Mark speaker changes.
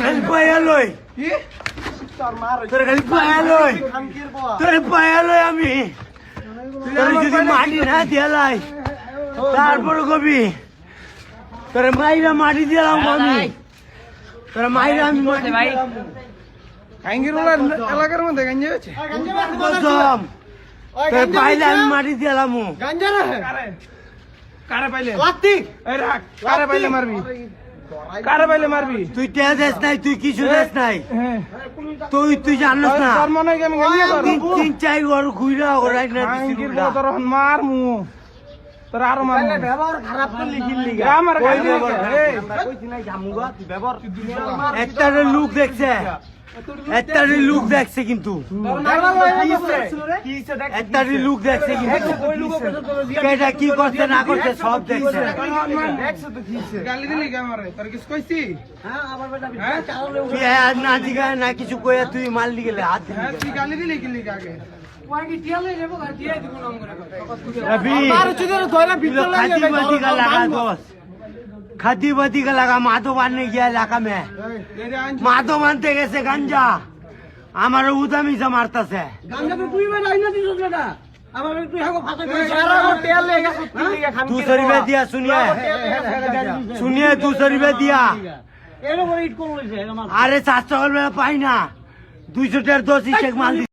Speaker 1: খালি পায়া লই তোর খালি পায়া লই তোর পায়া লই আমি তোর যদি মাটি না দিয়ালাই তারপর কবি তোর মাইরা মাটি দিলাম আমি তোর মাইরা আমি মাটি ভাই
Speaker 2: এলাকার মধ্যে গাঞ্জা আছে
Speaker 1: কসম তোর পাইলে আমি মাটি দিলাম
Speaker 2: গাঞ্জা না কারে পাইলে লাত্তি এই রাখ কারে পাইলে মারবি কারে পাইলে মারবি
Speaker 1: তুই টেয়া দেশ নাই তুই কিছু দেশ নাই তুই জানিস না
Speaker 2: তোর মনে হয় আমি গাঞ্জা করব
Speaker 1: তিন চার ঘর ঘুরা ওরাই না
Speaker 2: আঙ্গির বড় তোর মার মু তোর আর মার
Speaker 1: ব্যবহার খারাপ করলি কিনলি
Speaker 2: আমার কই ব্যবহার এই
Speaker 1: কইছি নাই জামুগা তুই ব্যবহার একটা লুক দেখছে একটা লুক দেখছে কিন্তু একটা লুক দেখছে কিন্তু এটা কি করছে না করছে সব দেখছে
Speaker 2: গালি দিলি কে আমারে তোর কিছু কইছি
Speaker 1: তুই না দিগা না কিছু কইয়া তুই মারলি গেলে হাত দিলি
Speaker 2: তুই গালি দিলি কি লিখা আগে
Speaker 1: खादी बदी का लगा माधो मारने गया इलाका में माधो मानते कैसे गंजा हमारे उदमी से मारता से दूसरी में दिया सुनिए सुनिए दूसरी में दिया अरे 700 में पाई ना 200 200 माल